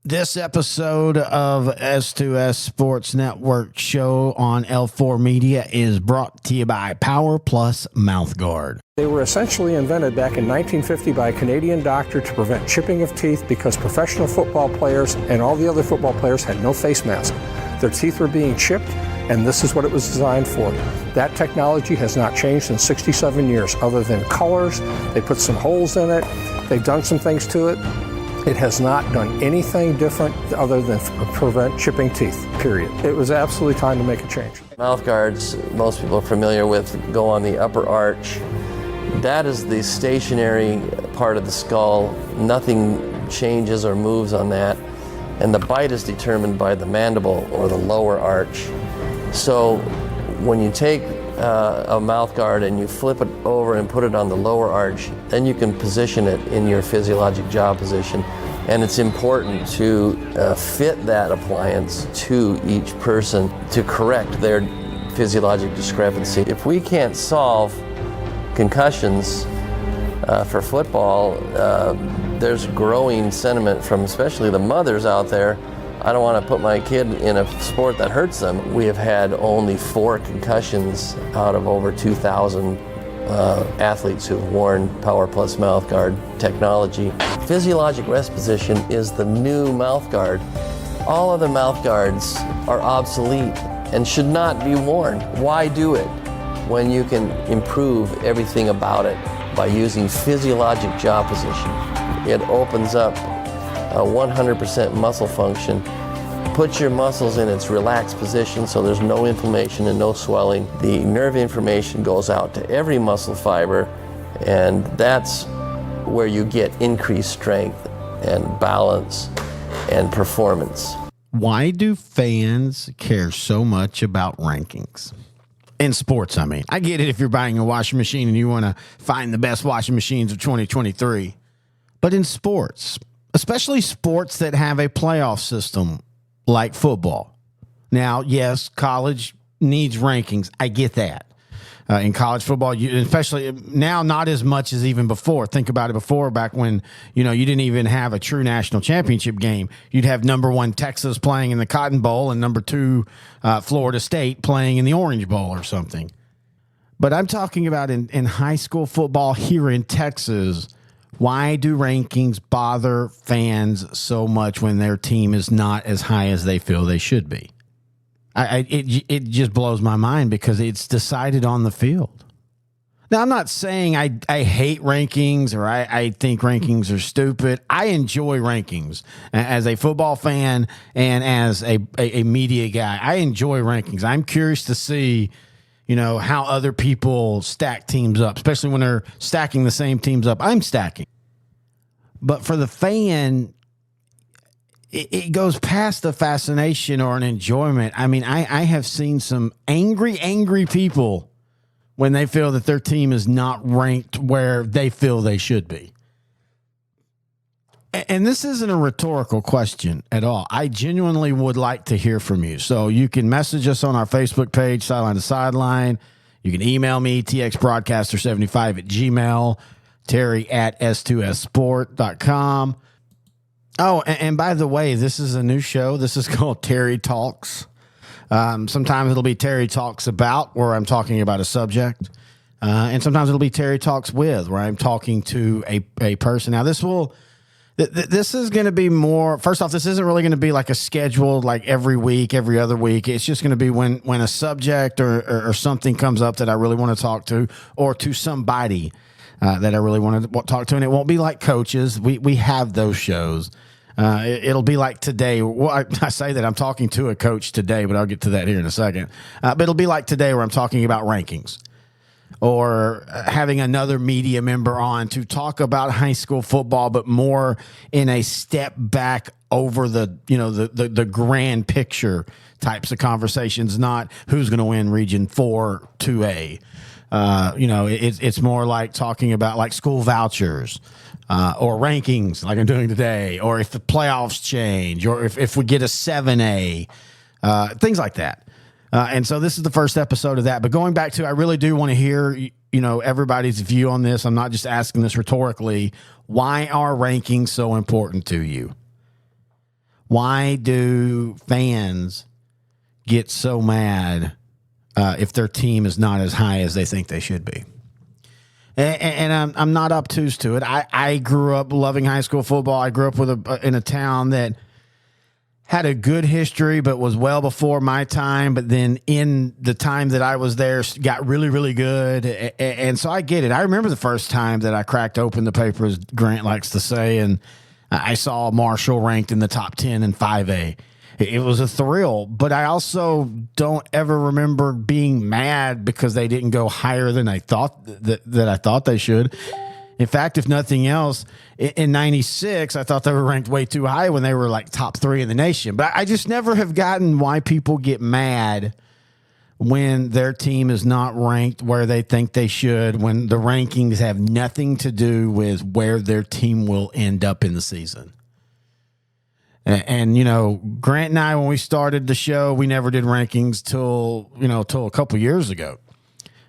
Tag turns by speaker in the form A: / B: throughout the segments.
A: This episode of S2S Sports Network show on L4 Media is brought to you by Power Plus Mouthguard.
B: They were essentially invented back in 1950 by a Canadian doctor to prevent chipping of teeth because professional football players and all the other football players had no face mask. Their teeth were being chipped, and this is what it was designed for. That technology has not changed in 67 years, other than colors. They put some holes in it. They've done some things to it. It has not done anything different other than prevent chipping teeth, period. It was absolutely time to make a change.
C: Mouth guards, most people are familiar with, go on the upper arch. That is the stationary part of the skull. Nothing changes or moves on that. And the bite is determined by the mandible or the lower arch. So when you take a mouth guard and you flip it over and put it on the lower arch, then you can position it in your physiologic jaw position. And it's important to fit that appliance to each person to correct their physiologic discrepancy. If we can't solve concussions for football, there's growing sentiment from especially the mothers out there. I don't want to put my kid in a sport that hurts them. We have had only 4 concussions out of over 2,000 athletes who've worn Power Plus mouthguard technology. Physiologic rest position is the new mouthguard. All other mouthguards are obsolete and should not be worn. Why do it when you can improve everything about it by using physiologic jaw position? It opens up 100% muscle function. Put your muscles in its relaxed position so there's no inflammation and no swelling. The nerve information goes out to every muscle fiber, and that's where you get increased strength and balance and performance.
A: Why do fans care so much about rankings? In sports, I mean. I get it if you're buying a washing machine and you want to find the best washing machines of 2023. But in sports, especially sports that have a playoff system like football. Now, yes, college needs rankings. I get that. In college football, especially now, not as much as even before. Think about it before, back when, you didn't even have a true national championship game. You'd have number 1 Texas playing in the Cotton Bowl and number 2 Florida State playing in the Orange Bowl or something. But I'm talking about in high school football here in Texas. Why do rankings bother fans so much when their team is not as high as they feel they should be? It just blows my mind because it's decided on the field. Now, I'm not saying I hate rankings or I think rankings are stupid. I enjoy rankings as a football fan and as a media guy. I enjoy rankings. I'm curious to see how other people stack teams up, especially when they're stacking the same teams up I'm stacking. But for the fan, it goes past the fascination or an enjoyment. I mean, I have seen some angry people when they feel that their team is not ranked where they feel they should be. And this isn't a rhetorical question at all. I genuinely would like to hear from you. So you can message us on our Facebook page, Sideline to Sideline. You can email me, txbroadcaster75@gmail.com, Terry at s2ssport.com. Oh, and by the way, this is a new show. This is called Terry Talks. Sometimes it'll be Terry Talks About, where I'm talking about a subject. And sometimes it'll be Terry Talks With, where I'm talking to a person. Now, this is going to be more, first off, this isn't really going to be like a scheduled, like every week, every other week. It's just going to be when a subject or something comes up that I really want to talk to, or to somebody that I really want to talk to. And it won't be like coaches. We have those shows. It'll be like today. Well, I say that I'm talking to a coach today, but I'll get to that here in a second. But it'll be like today where I'm talking about rankings, or having another media member on to talk about high school football, but more in a step back over the grand picture types of conversations, not who's going to win Region 4 2A. It's more like talking about like school vouchers, or rankings like I'm doing today, or if the playoffs change, or if we get a 7A, things like that. And so this is the first episode of that. But going back to, I really do want to hear, everybody's view on this. I'm not just asking this rhetorically. Why are rankings so important to you? Why do fans get so mad if their team is not as high as they think they should be? And I'm not obtuse to it. I grew up loving high school football. I grew up in a town that had a good history, but was well before my time. But then in the time that I was there, got really, really good. And so I get it. I remember the first time that I cracked open the paper, as Grant likes to say, and I saw Marshall ranked in the top 10 in 5A. It was a thrill, but I also don't ever remember being mad because they didn't go higher than I thought that I thought they should. In fact, if nothing else, in 96, I thought they were ranked way too high when they were like top 3 in the nation. But I just never have gotten why people get mad when their team is not ranked where they think they should, when the rankings have nothing to do with where their team will end up in the season. And you know, Grant and I, when we started the show, we never did rankings till a couple years ago.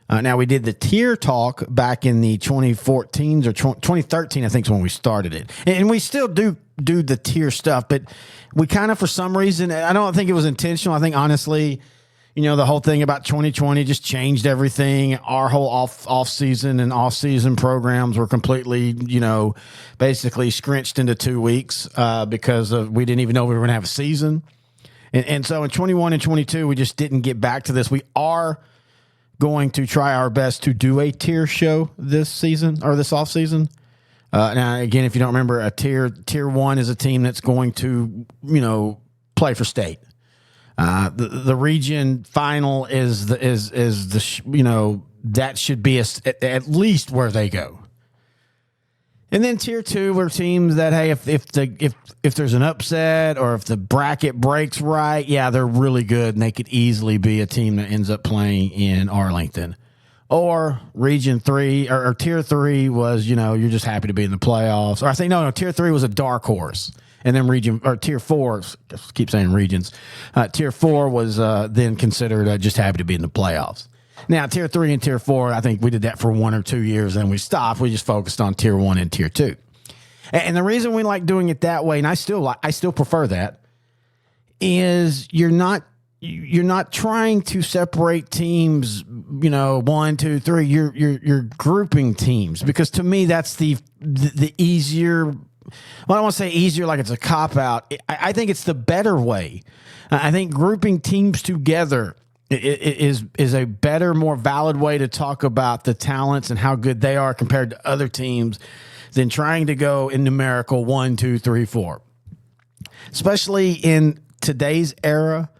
A: Now, we did the tier talk back in the 2014s or 2013, I think is when we started it. And we still do the tier stuff, but we kind of, for some reason, I don't think it was intentional. I think, honestly, the whole thing about 2020 just changed everything. Our whole off-season and off-season programs were completely, basically scrunched into 2 weeks because we didn't even know we were going to have a season. And so in 21 and 22, we just didn't get back to this. We are going to try our best to do a tier show this season or this off-season. Now, again, if you don't remember, a tier 1 is a team that's going to, play for state. The region final is that should be at least where they go. And then tier 2 were teams that, hey, if there's an upset or if the bracket breaks right, yeah, they're really good and they could easily be a team that ends up playing in Arlington. Or region 3 or tier 3 was, you're just happy to be in the playoffs. Or I think no, tier 3 was a dark horse. And then tier 4, I keep saying regions. Tier 4 was then considered just happy to be in the playoffs. Now, tier 3 and tier 4, I think we did that for 1 or 2 years, and we stopped. We just focused on tier 1 and tier 2. And the reason we like doing it that way, and I still prefer that, is you're not trying to separate teams, 1, 2, 3. You're grouping teams, because to me that's the easier. Well, I don't want to say easier like it's a cop-out. I think it's the better way. I think grouping teams together is a better, more valid way to talk about the talents and how good they are compared to other teams than trying to go in numerical 1, 2, 3, 4. Especially in today's era,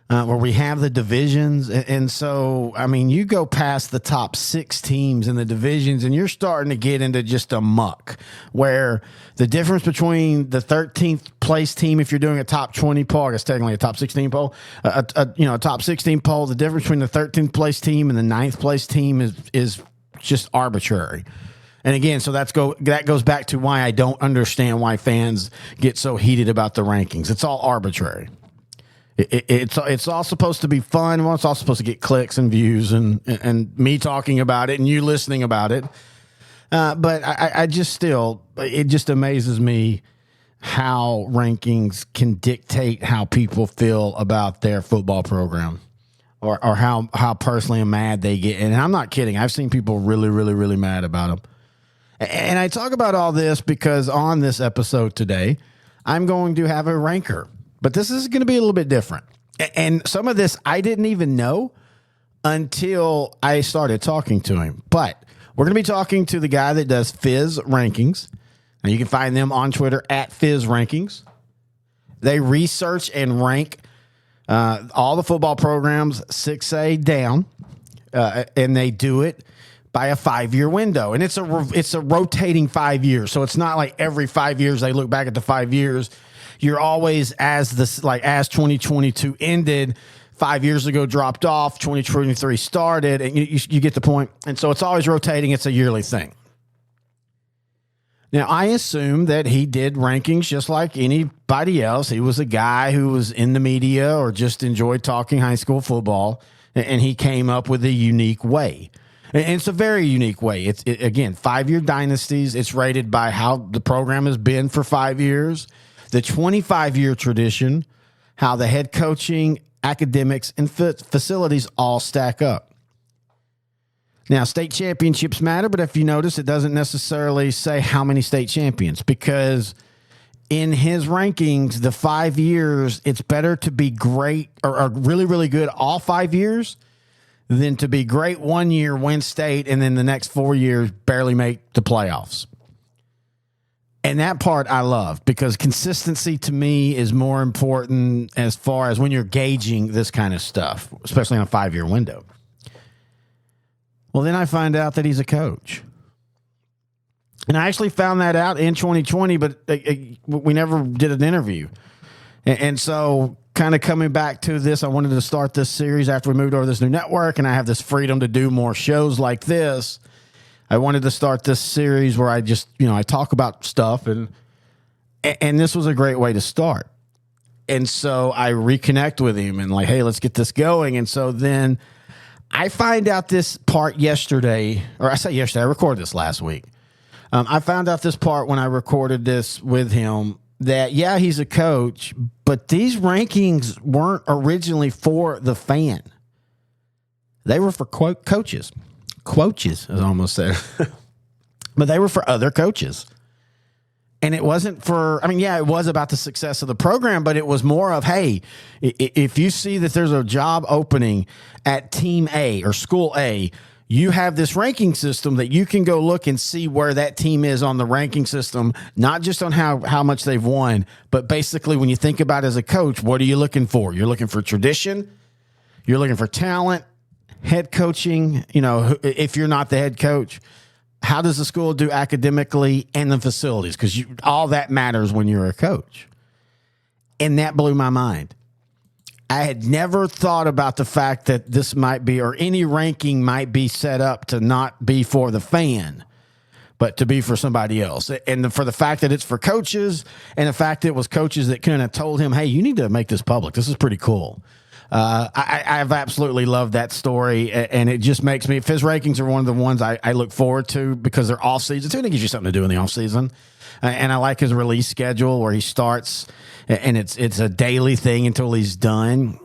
A: where we have the divisions. And so, I mean, you go past the top 6 teams in the divisions and you're starting to get into just a muck where the difference between the 13th place team, if you're doing a top 20 poll, I guess technically a top 16 poll, a top 16 poll, the difference between the 13th place team and the 9th place team is just arbitrary. And again, so that goes back to why I don't understand why fans get so heated about the rankings. It's all arbitrary. It's all supposed to be fun. Well, it's all supposed to get clicks and views and me talking about it and you listening about it. But I just it just amazes me how rankings can dictate how people feel about their football program or how personally mad they get. And I'm not kidding. I've seen people really, really, really mad about them. And I talk about all this because on this episode today, I'm going to have a ranker. But this is going to be a little bit different. And some of this I didn't even know until I started talking to him. But we're going to be talking to the guy that does Fizz Rankings. And you can find them on Twitter at Fizz Rankings. They research and rank all the football programs 6A down. And they do it by a 5-year window. And it's a rotating 5 years. So it's not like every 5 years they look back at the 5 years. You're always, as 2022 ended, 5 years ago dropped off, 2023 started, and you get the point. And so it's always rotating. It's a yearly thing. Now, I assume that he did rankings just like anybody else. He was a guy who was in the media or just enjoyed talking high school football, and he came up with a unique way. And it's a very unique way. Again, 5-year dynasties. It's rated by how the program has been for 5 years. the 25-year tradition, how the head coaching, academics, and facilities all stack up. Now, state championships matter, but if you notice, it doesn't necessarily say how many state champions, because in his rankings, the 5 years, it's better to be great or really, really good all 5 years than to be great 1 year, win state, and then the next 4 years barely make the playoffs. And that part I love, because consistency to me is more important as far as when you're gauging this kind of stuff, especially on a 5-year window. Well, then I find out that he's a coach. And I actually found that out in 2020, but we never did an interview. And so kind of coming back to this, I wanted to start this series after we moved over to this new network, and I have this freedom to do more shows like this. I wanted to start this series where I just, I talk about stuff, and this was a great way to start. And so I reconnect with him and like, hey, let's get this going. And so then I find out this part yesterday, or I say yesterday, I recorded this last week. I found out this part when I recorded this with him that, yeah, he's a coach, but these rankings weren't originally for the fan. They were for coaches. Coaches, as I almost said. But they were for other coaches. And it wasn't for, it was about the success of the program, but it was more of, hey, if you see that there's a job opening at Team A or School A, you have this ranking system that you can go look and see where that team is on the ranking system, not just on how much they've won, but basically when you think about it as a coach, what are you looking for? You're looking for tradition. You're looking for talent, head coaching. If you're not the head coach, how does the school do academically and the facilities? Because all that matters when you're a coach. And that blew my mind. I had never thought about the fact that this might be, or any ranking might be set up to not be for the fan, but to be for somebody else. And for the fact that it's for coaches, and the fact that it was coaches that kind of told him, hey, you need to make this public. This is pretty cool. I've absolutely loved that story, and it just makes me, if his rankings are one of the ones I look forward to, because they're off season too. It gives you something to do in the off season. And I like his release schedule where he starts and it's a daily thing until he's done.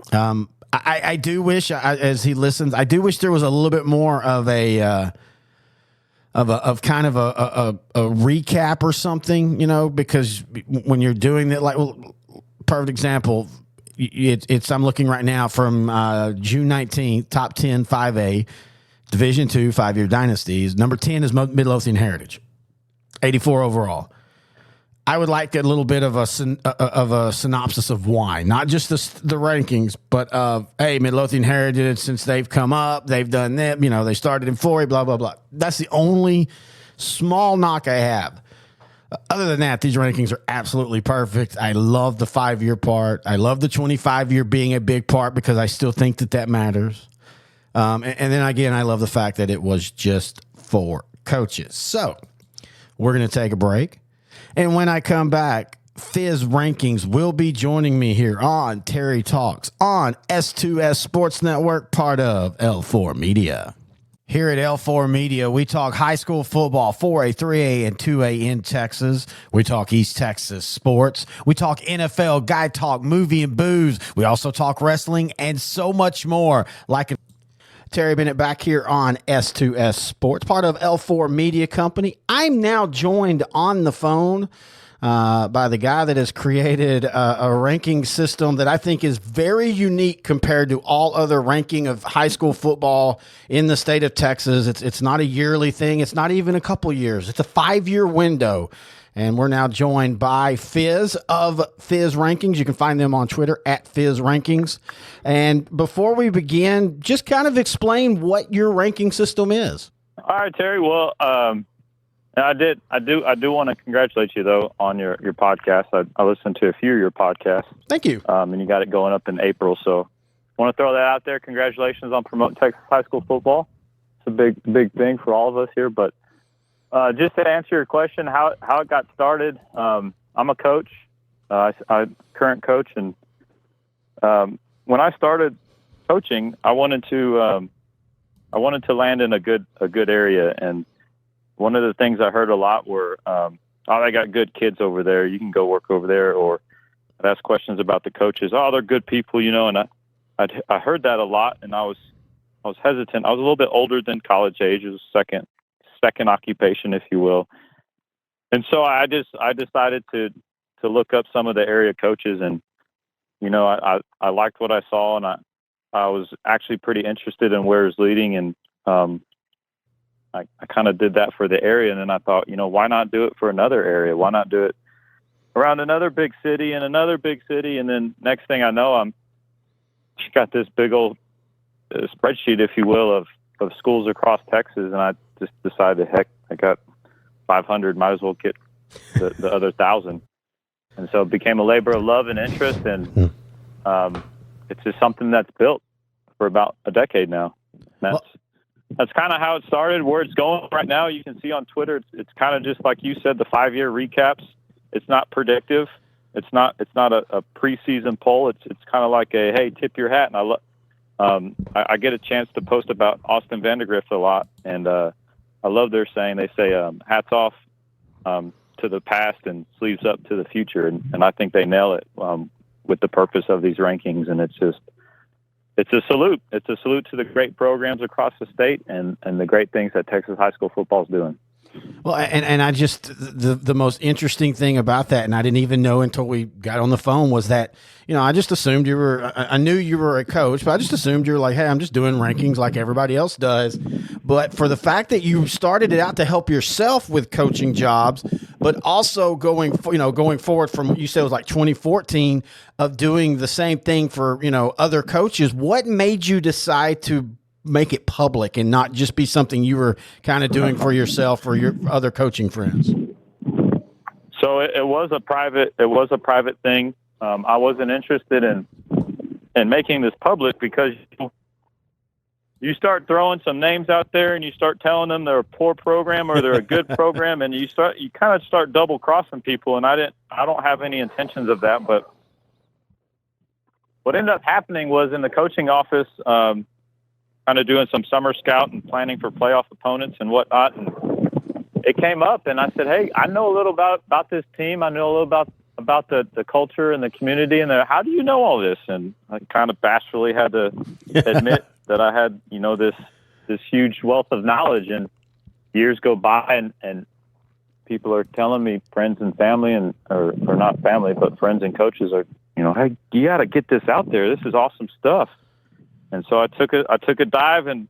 A: I do wish, as he listens, I do wish there was a little bit more of a recap or something, because when you're doing that, perfect example, I'm looking right now from June 19th, top 10 5A, Division II 5-year dynasties. Number 10 is Midlothian Heritage, 84 overall. I would like a little bit of a synopsis of why, not just the rankings, but hey, Midlothian Heritage, since they've come up, they've done that, they started in 4A, blah, blah, blah. That's the only small knock I have. Other than that, these rankings are absolutely perfect. I love the 5-year part. I love the 25-year being a big part, because I still think that matters. And then again, I love the fact that it was just for coaches. So we're going to take a break. And when I come back, Fizz Rankings will be joining me here on Terry Talks on S2S Sports Network, part of L4 Media. Here at L4 Media, we talk high school football, 4A, 3A, and 2A in Texas. We talk East Texas sports. We talk NFL, guy talk, movie, and booze. We also talk wrestling and so much more. Terry Bennett back here on S2S Sports, part of L4 Media Company. I'm now joined on the phone by the guy that has created a ranking system that I think is very unique compared to all other ranking of high school football in the state of Texas. It's not a yearly thing. It's not even a couple years. It's a 5-year window. And we're now joined by Fizz of Fizz Rankings. You can find them on Twitter at Fizz Rankings. And before we begin, just kind of explain what your ranking system is.
D: All right, Terry. Well, I do want to congratulate you though on your podcast. I listened to a few of your podcasts.
A: Thank you.
D: And you got it going up in April. So I want to throw that out there. Congratulations on promoting Texas high school football. It's a big thing for all of us here, but just to answer your question, how it got started, I'm a coach, I current coach, and when I started coaching, I wanted to land in a good area, and one of the things I heard a lot were oh, they got good kids over there. You can go work over there. Or I'd ask questions about the coaches. Oh, they're good people, and I heard that a lot, and I was hesitant. I was a little bit older than college age. It was second occupation, if you will. And so I decided to look up some of the area coaches, and I liked what I saw, and I was actually pretty interested in where it's leading, and I kind of did that for the area, and then I thought, why not do it for another area? Why not do it around another big city and another big city? And then next thing I know, I'm got this big old spreadsheet, if you will, of schools across Texas, and I just decided, heck, I got 500, might as well get the other 1,000. And so it became a labor of love and interest, and it's just something that's built for about a decade now. That's kind of how it started. Where it's going right now, you can see on Twitter, it's kind of just like you said, the 5-year recaps. It's not predictive. It's not a preseason poll. It's kind of like a, hey, tip your hat. And I get a chance to post about Austin Vandegrift a lot, and I love their saying. They say hats off to the past and sleeves up to the future, and I think they nail it with the purpose of these rankings. And it's a salute. It's a salute to the great programs across the state and the great things that Texas high school football is doing.
A: Well, and I just, the most interesting thing about that, and I didn't even know until we got on the phone, was that, I just assumed I knew you were a coach, but I just assumed you were like, hey, I'm just doing rankings like everybody else does. But for the fact that you started it out to help yourself with coaching jobs, but also going forward from, you said it was like 2014, of doing the same thing for, other coaches, what made you decide to make it public and not just be something you were kind of doing for yourself or your other coaching friends?
D: So it was a private thing. I wasn't interested in making this public because you start throwing some names out there and you start telling them they're a poor program or they're a good program, and you kind of start double crossing people. And I don't have any intentions of that, but what ended up happening was in the coaching office, kind of doing some summer scout and planning for playoff opponents and whatnot. And it came up, and I said, hey, I know a little about this team. I know a little about the culture and the community, and how do you know all this? And I kind of bashfully had to admit that I had, this huge wealth of knowledge. And years go by, and people are telling me, friends and family, or not family, but friends and coaches are, hey, you got to get this out there. This is awesome stuff. And so I took a dive and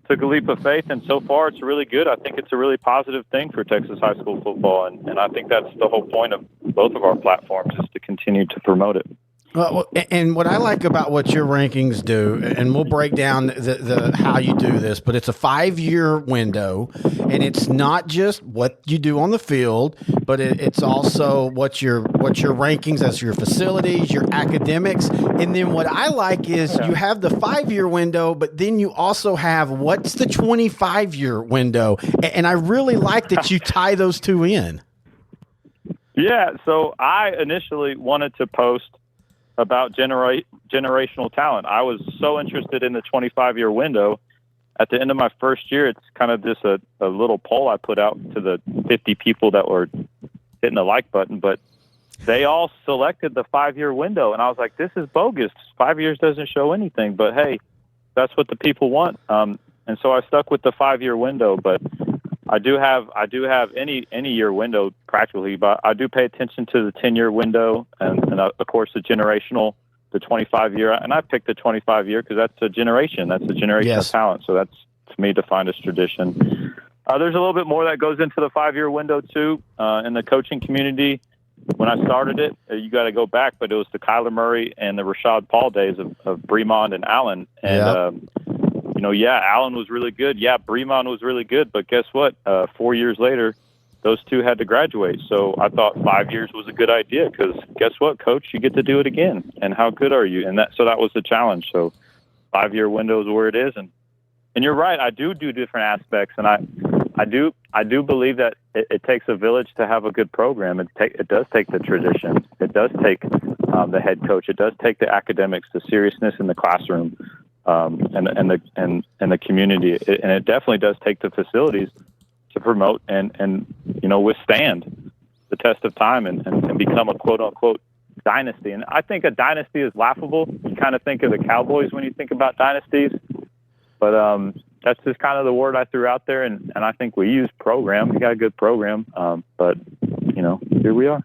D: took a leap of faith, and so far it's really good. I think it's a really positive thing for Texas high school football, and I think that's the whole point of both of our platforms, is to continue to promote it.
A: Well, and what I like about what your rankings do, and we'll break down the how you do this, but it's a 5-year window, and it's not just what you do on the field, but it's also what your rankings as your facilities, your academics, and then what I like is you have the 5-year window, but then you also have what's the 25-year window, and I really like that you tie those two in.
D: Yeah, so I initially wanted to post about generational talent. I was so interested in the 25-year window. At the end of my first year, it's kind of just a little poll I put out to the 50 people that were hitting the like button, but they all selected the 5-year window. And I was like, this is bogus. 5 years doesn't show anything, but hey, that's what the people want. And so I stuck with the 5-year window, but I do have any year window practically, but I do pay attention to the 10-year window and of course the 25-year. And I picked the 25-year because that's a generation. That's a generation of talent. So that's, to me, defined as tradition. There's a little bit more that goes into the 5-year window too. In the coaching community, when I started it, you got to go back, but it was the Kyler Murray and the Rashad Paul days of Bremond and Allen. And Allen was really good. Yeah, Bremond was really good. But guess what? 4 years later, those two had to graduate. So I thought 5 years was a good idea because guess what, Coach? You get to do it again. And how good are you? And that was the challenge. So 5-year window is where it is. And you're right. I do different aspects. And I do believe that it takes a village to have a good program. It does take the tradition. It does take the head coach. It does take the academics, the seriousness in the classroom. And the community, and it definitely does take the facilities to promote and withstand. the test of time and become a quote unquote dynasty. And I think a dynasty is laughable. You kind of think of the Cowboys when you think about dynasties, but that's just kind of the word I threw out there. And I think we use program. We got a good program, but here we are.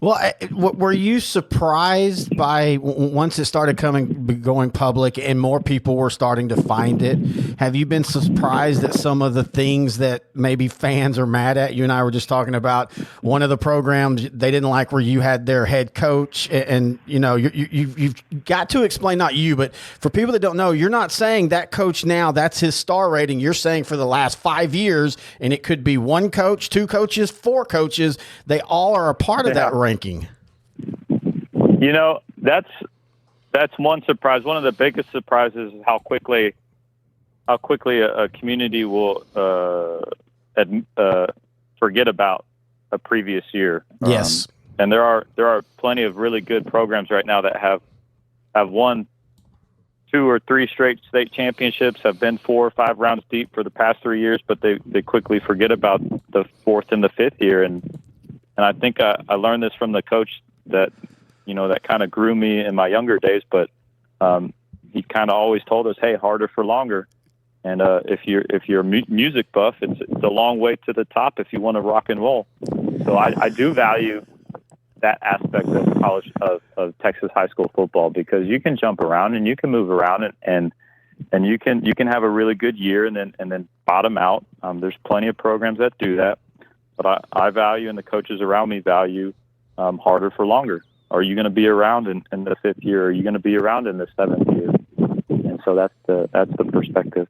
A: Well, were you surprised by once it started going public and more people were starting to find it? Have you been surprised at some of the things that maybe fans are mad at? You and I were just talking about one of the programs they didn't like where you had their head coach, and you've got to explain, not you, but for people that don't know, you're not saying that coach now that's his star rating. You're saying for the last 5 years, and it could be one coach, two coaches, four coaches. They all are a part of that ranking.
D: That's one surprise. One of the biggest surprises is how quickly a community will forget about a previous year.
A: Yes,
D: and there are plenty of really good programs right now that have won 2 or 3 straight state championships, have been 4 or 5 rounds deep for the past 3 years, but they quickly forget about the 4th and the 5th year. And I think I learned this from the coach that kind of grew me in my younger days, but he kind of always told us, hey, harder for longer. And if you're a music buff, it's a long way to the top if you want to rock and roll. So I do value that aspect of Texas high school football, because you can jump around and you can move around and you can have a really good year and then bottom out. There's plenty of programs that do that. But I value, and the coaches around me value, harder for longer. Are you going to be around in the 5th year? Are you going to be around in the 7th year? And so that's the perspective.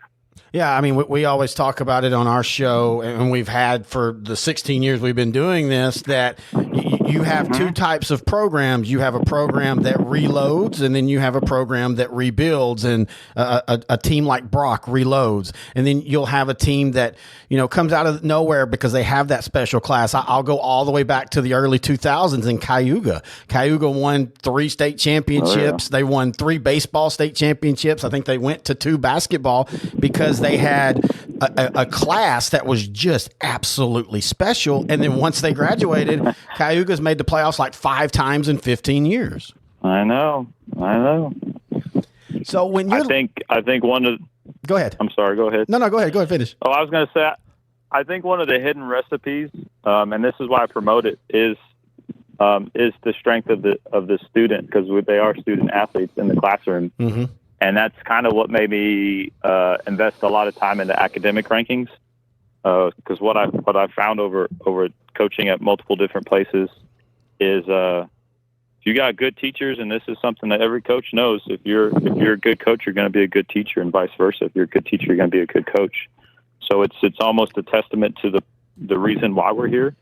A: Yeah, I mean, we always talk about it on our show, and we've had for the 16 years we've been doing this, that you have two types of programs. You have a program that reloads, and then you have a program that rebuilds, and a team like Brock reloads. And then you'll have a team that, comes out of nowhere because they have that special class. I'll go all the way back to the early 2000s in Cayuga. Cayuga won 3 state championships.
D: Oh, yeah.
A: They won 3 baseball state championships. I think they went to 2 basketball because they had a class that was just absolutely special. And then once they graduated, Cayuga's made the playoffs like 5 times in 15 years.
D: I know.
A: So when you,
D: I think one of.
A: Go ahead.
D: I'm sorry. Go ahead.
A: No, go ahead. Go ahead. Finish.
D: Oh, I was going to say, I think one of the hidden recipes, and this is why I promote it, is the strength of the student, because they are student athletes in the classroom. Mm-hmm. And that's kind of what made me invest a lot of time into academic rankings. Because what I found over coaching at multiple different places is if you got good teachers, and this is something that every coach knows, if you're a good coach, you're going to be a good teacher, and vice versa. If you're a good teacher, you're going to be a good coach. So it's almost a testament to the reason why we're here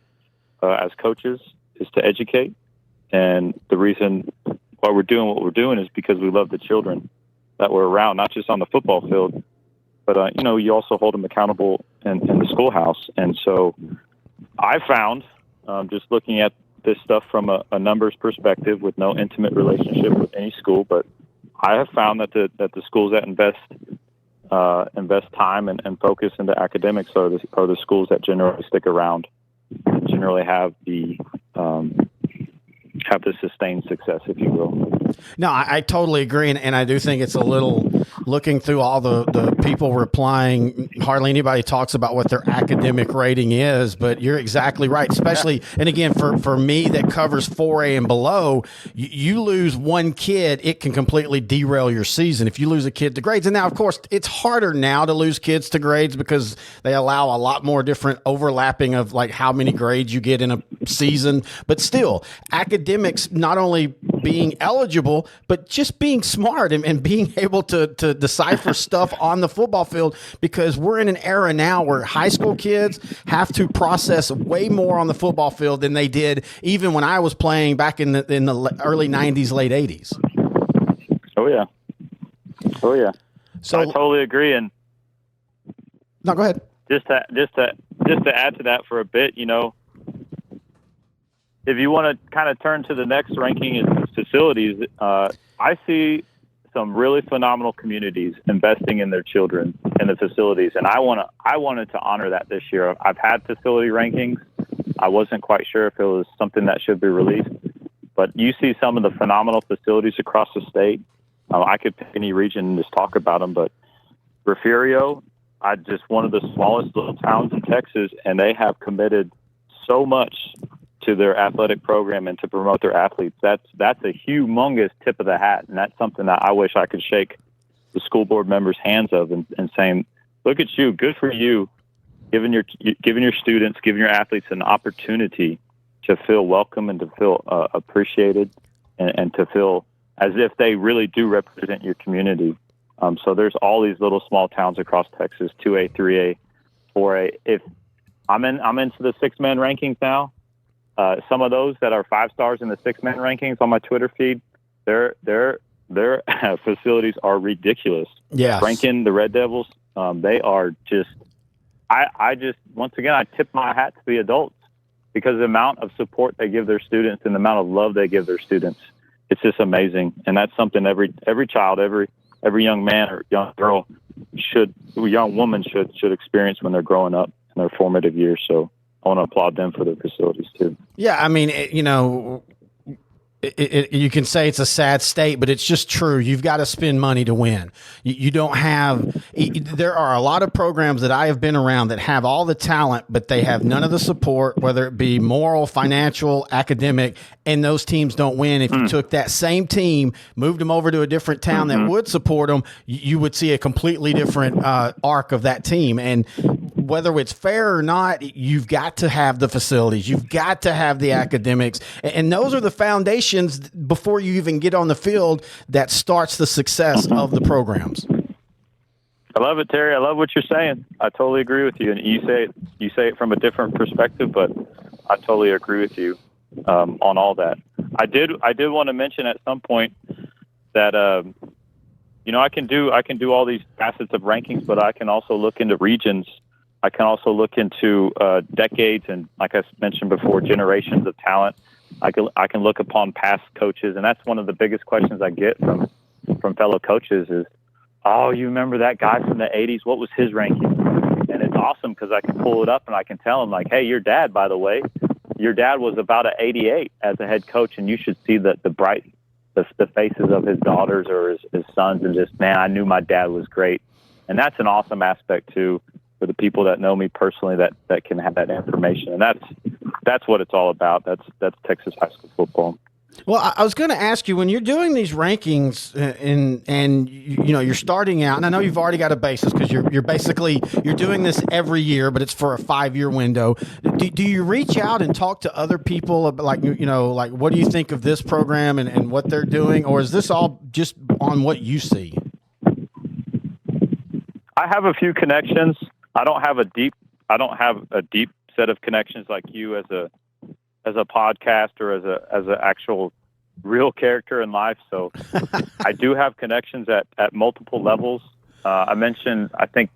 D: as coaches is to educate, and the reason why we're doing what we're doing is because we love the children that we're around, not just on the football field, but you also hold them accountable in the schoolhouse. And so I found, just looking at this stuff from a numbers perspective with no intimate relationship with any school, but I have found that the schools that invest time and focus into academics are the schools that generally stick around, generally have the sustained success, if you will.
A: No, I totally agree, and I do think it's a little, looking through all the people replying, hardly anybody talks about what their academic rating is, but you're exactly right, especially, and again, for me that covers 4A and below, you lose one kid, it can completely derail your season if you lose a kid to grades. And now, of course, it's harder now to lose kids to grades because they allow a lot more different overlapping of like how many grades you get in a season, but still, academics not only being eligible, but just being smart and being able to decipher stuff on the football field, because we're in an era now where high school kids have to process way more on the football field than they did even when I was playing back in the early 90s, late 80s.
D: Oh yeah. So I totally agree. And
A: no, go ahead.
D: Just to add to that for a bit, if you want to kind of turn to the next ranking in facilities, I see some really phenomenal communities investing in their children in the facilities, and I wanted to honor that this year. I've had facility rankings, I wasn't quite sure if it was something that should be released. But you see some of the phenomenal facilities across the state. I could pick any region and just talk about them, but Refugio, one of the smallest little towns in Texas, and they have committed so much to their athletic program and to promote their athletes. That's a humongous tip of the hat, and that's something that I wish I could shake the school board members' hands of and saying, look at you, good for you, giving your students, giving your athletes an opportunity to feel welcome and to feel appreciated and to feel as if they really do represent your community. So there's all these little small towns across Texas, 2A, 3A, 4A. If I'm into the 6-man rankings now, some of those that are 5 stars in the 6-man rankings on my Twitter feed, their facilities are ridiculous.
A: Yeah,
D: Ranking the Red Devils, they are just. I just once again I tip my hat to the adults because the amount of support they give their students and the amount of love they give their students, it's just amazing. And that's something every child, every young man or young girl young woman should experience when they're growing up in their formative years. So I want to applaud them for their facilities too.
A: Yeah, I mean, you can say it's a sad state, but it's just true. You've got to spend money to win. You don't have. There are a lot of programs that I have been around that have all the talent, but they have none of the support, whether it be moral, financial, academic, and those teams don't win. If you took that same team, moved them over to a different town that would support them, you would see a completely different arc of that team. And whether it's fair or not, you've got to have the facilities. You've got to have the academics. And those are the foundations before you even get on the field that starts the success of the programs.
D: I love it, Terry. I love what you're saying. I totally agree with you. And you say it from a different perspective, but I totally agree with you on all that. I did want to mention at some point that I can do all these facets of rankings, but I can also look into regions. I can also look into decades and, like I mentioned before, generations of talent. I can look upon past coaches, and that's one of the biggest questions I get from fellow coaches is, oh, you remember that guy from the 80s? What was his ranking? And it's awesome because I can pull it up and I can tell him, like, hey, your dad, by the way, your dad was about an 88 as a head coach, and you should see the faces of his daughters or his sons and just, man, I knew my dad was great. And that's an awesome aspect, too, for the people that know me personally that can have that information. And that's what it's all about. That's Texas high school football.
A: Well, I was going to ask you, when you're doing these rankings and you're starting out, and I know you've already got a basis because you're doing this every year, but it's for a 5-year window. Do you reach out and talk to other people about, like what do you think of this program and what they're doing, or is this all just on what you see?
D: I have a few connections. I don't have a deep set of connections like you as a podcast or as an actual real character in life. So I do have connections at multiple levels. I mentioned, I think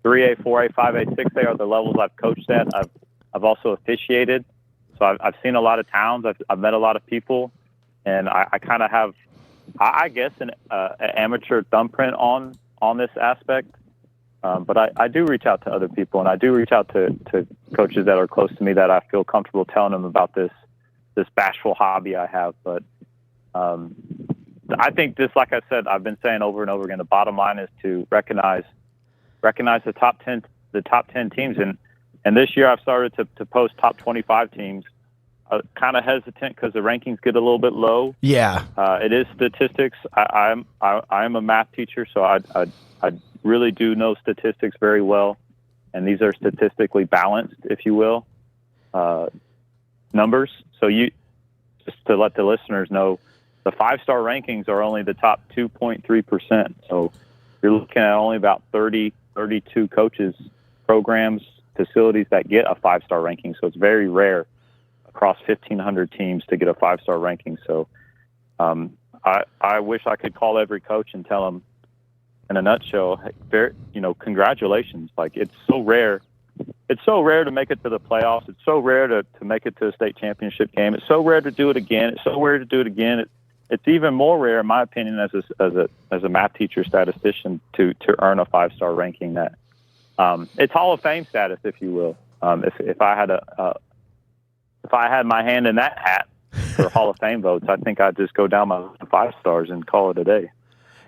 D: 3A, 4A, 5A, 6A are the levels I've coached at. I've also officiated. So I've seen a lot of towns. I've met a lot of people, and I kind of have, I guess, an amateur thumbprint on this aspect. But I do reach out to other people, and I do reach out to coaches that are close to me that I feel comfortable telling them about this bashful hobby I have. But I think this, like I said, I've been saying over and over again, the bottom line is to recognize the top 10 teams. And this year I've started to post top 25 teams. Kind of hesitant because the rankings get a little bit low. Yeah. It is statistics. I'm a math teacher, so I really do know statistics very well, and these are statistically balanced, if you will, numbers. So just to let the listeners know, the 5-star rankings are only the top 2.3%. So you're looking at only about 32 coaches, programs, facilities that get a 5-star ranking. So it's very rare across 1,500 teams to get a 5-star ranking. So I wish I could call every coach and tell them, in a nutshell, congratulations. Like, it's so rare. It's so rare to make it to the playoffs. It's so rare to make it to a state championship game. It's so rare to do it again. It's so rare to do it again. It's even more rare, in my opinion, as a math teacher statistician, to earn a 5-star ranking. That it's Hall of Fame status, if you will. If I had if I had my hand in that hat for Hall of Fame votes, I think I'd just go down my 5 stars and call it a day.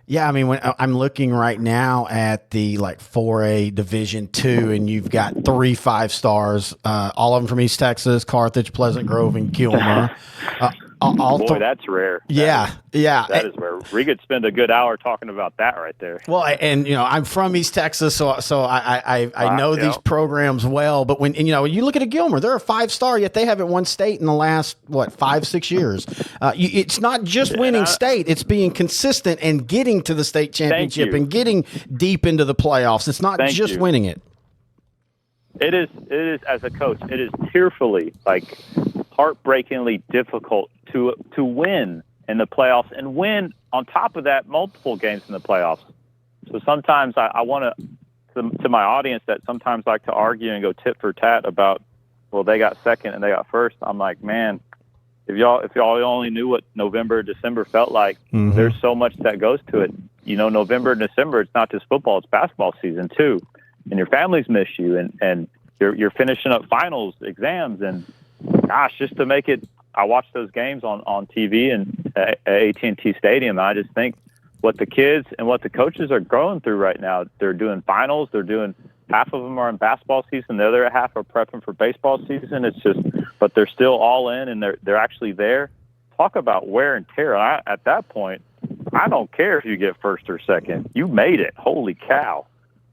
A: Yeah, I mean, when I'm looking right now at the 4A Division II, and you've got 3 5 stars, all of them from East Texas, Carthage, Pleasant Grove, and Gilmer.
D: Boy, that's rare.
A: Yeah.
D: That is rare. We could spend a good hour talking about that right there.
A: Well, and I'm from East Texas, so I know these programs well. But when you look at a Gilmer, they're a 5-star, yet they haven't won state in the last 5-6 years. It's not just winning state; it's being consistent and getting to the state championship and getting deep into the playoffs. It's not just winning it.
D: It is as a coach, it is tearfully, heartbreakingly difficult to win in the playoffs and win on top of that multiple games in the playoffs. So sometimes I want to my audience that sometimes like to argue and go tit for tat about, well, they got second and they got first. I'm like, man, if y'all only knew what November, December felt like, there's so much that goes to it. November and December, it's not just football, it's basketball season too. And your families miss you, and you're finishing up finals, exams, and gosh, just to make it. I watch those games on TV and at AT&T Stadium, and I just think what the kids and what the coaches are going through right now. They're doing finals. They're doing half of them are in basketball season. The other half are prepping for baseball season. It's just, but they're still all in, and they're actually there. Talk about wear and tear. At that point, I don't care if you get first or second. You made it. Holy cow!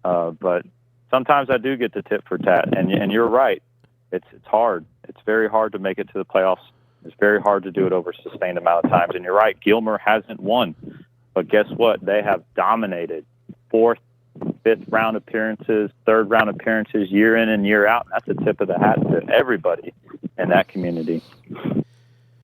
D: But sometimes I do get the tit for tat, and you're right. It's hard. It's very hard to make it to the playoffs. It's very hard to do it over a sustained amount of times. And you're right, Gilmer hasn't won. But guess what? They have dominated 4th, 5th round appearances, 3rd round appearances, year in and year out. And that's a tip of the hat to everybody in that community.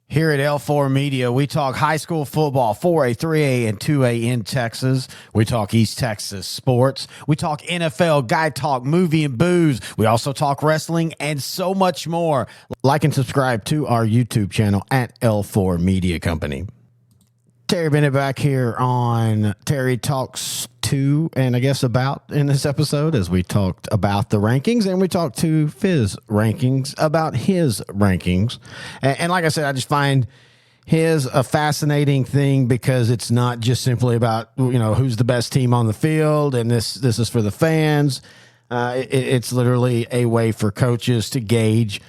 A: Here at L4 Media, we talk high school football, 4A, 3A, and 2A in Texas. We talk East Texas sports. We talk NFL, guy talk, movie, and booze. We also talk wrestling and so much more. Like and subscribe to our YouTube channel at L4 Media Company. Terry Bennett back here on Terry Talks To, and I guess about in this episode, as we talked about the rankings, and we talked to Fizz rankings about his rankings. And like I said, I just find his a fascinating thing because it's not just simply about, who's the best team on the field, and this is for the fans. It's literally a way for coaches to gauge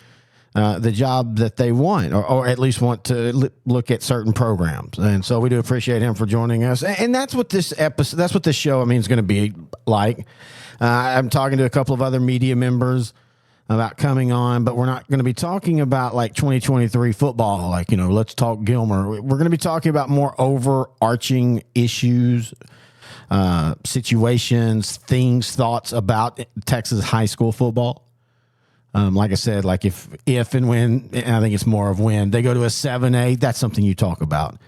A: the job that they want, or at least want to look at certain programs. And so we do appreciate him for joining us. And that's what this episode, that's what this show, is going to be like. I'm talking to a couple of other media members about coming on, but we're not going to be talking about 2023 football. Let's talk Gilmer. We're going to be talking about more overarching issues, situations, things, thoughts about Texas high school football. Like I said, if and when, and I think it's more of when they go to a 7A, that's something you talk about.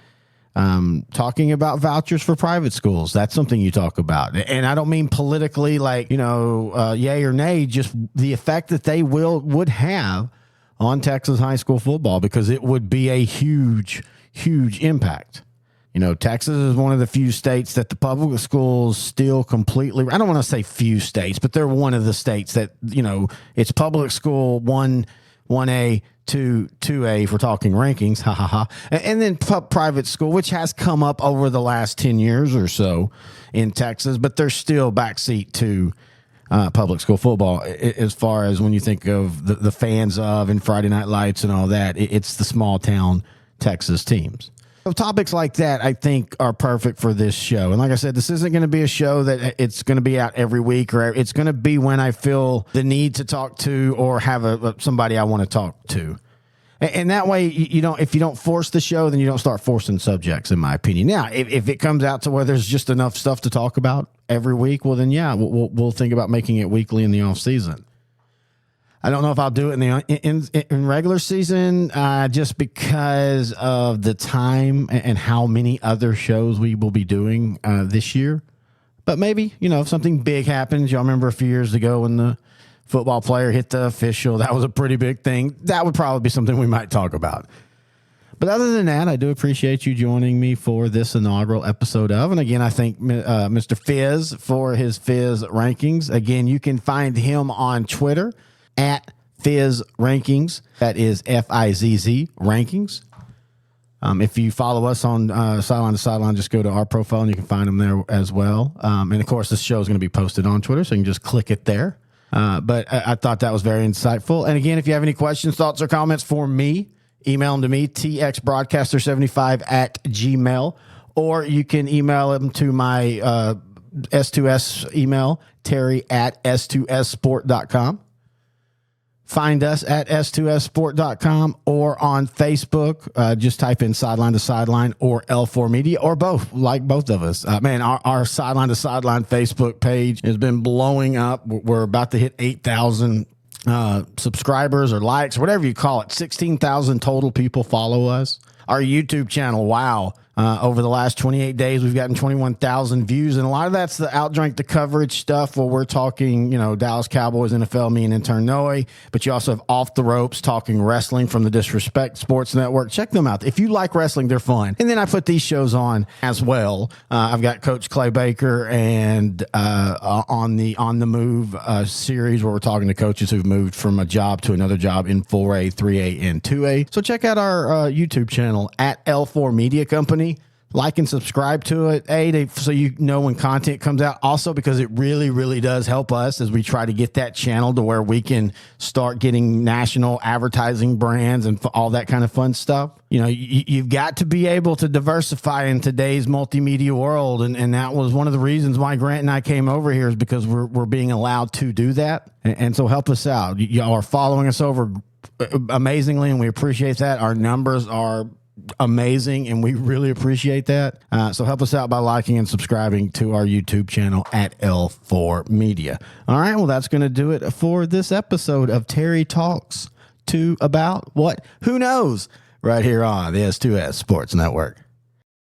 A: Talking about vouchers for private schools, that's something you talk about. And I don't mean politically, yay or nay, just the effect that they would have on Texas high school football, because it would be a huge, huge impact. Texas is one of the few states that the public schools still completely, I don't want to say few states, but they're one of the states that, it's public school 1A, 2A, if we're talking rankings, and then private school, which has come up over the last 10 years or so in Texas, but they're still backseat to public school football as far as when you think of the fans of and Friday Night Lights and all that. It's the small town Texas teams. So topics like that, I think, are perfect for this show. And like I said, this isn't going to be a show that it's going to be out every week, or it's going to be when I feel the need to talk to or have somebody I want to talk to. And that way, if you don't force the show, then you don't start forcing subjects, in my opinion. Now, if it comes out to where there's just enough stuff to talk about every week, well, then, yeah, we'll think about making it weekly in the off season. I don't know if I'll do it in regular season, just because of the time and how many other shows we will be doing this year. But maybe, if something big happens, y'all remember a few years ago when the football player hit the official, that was a pretty big thing. That would probably be something we might talk about. But other than that, I do appreciate you joining me for this inaugural episode of. And again, I thank Mr. Fizz for his Fizz rankings. Again, you can find him on Twitter at Fizz Rankings. That is FIZZ Rankings. If you follow us on Sideline to Sideline, just go to our profile and you can find them there as well. And of course, this show is going to be posted on Twitter, so you can just click it there. But I thought that was very insightful. And again, if you have any questions, thoughts, or comments for me, email them to me, txbroadcaster75@gmail.com, or you can email them to my S2S email, terry@s2ssport.com. Find us at s2ssport.com or on Facebook. Just type in Sideline to Sideline or L4 Media or both, like both of us. Man, our Sideline to Sideline Facebook page has been blowing up. We're about to hit 8,000 subscribers or likes, whatever you call it. 16,000 total people follow us. Our YouTube channel, wow. Over the last 28 days, we've gotten 21,000 views, and a lot of that's the OutDrank The Coverage stuff where we're talking, Dallas Cowboys, NFL, me and intern Noe, but you also have Off the Ropes, talking wrestling from the Disrespect Sports Network. Check them out. If you like wrestling, they're fun. And then I put these shows on as well. I've got Coach Clay Baker and on the Move series where we're talking to coaches who've moved from a job to another job in 4A, 3A, and 2A. So check out our YouTube channel at L4 Media Company. Like and subscribe to it, so you know when content comes out. Also, because it really, really does help us as we try to get that channel to where we can start getting national advertising brands and all that kind of fun stuff. You've got to be able to diversify in today's multimedia world, and that was one of the reasons why Grant and I came over here, is because we're being allowed to do that. And so help us out. Y'all are following us over amazingly, and we appreciate that. Our numbers are amazing, and we really appreciate that. So help us out by liking and subscribing to our YouTube channel at L4 Media. All right, well, that's going to do it for this episode of Terry Talks about what? Who knows? Right here on the S2S Sports Network.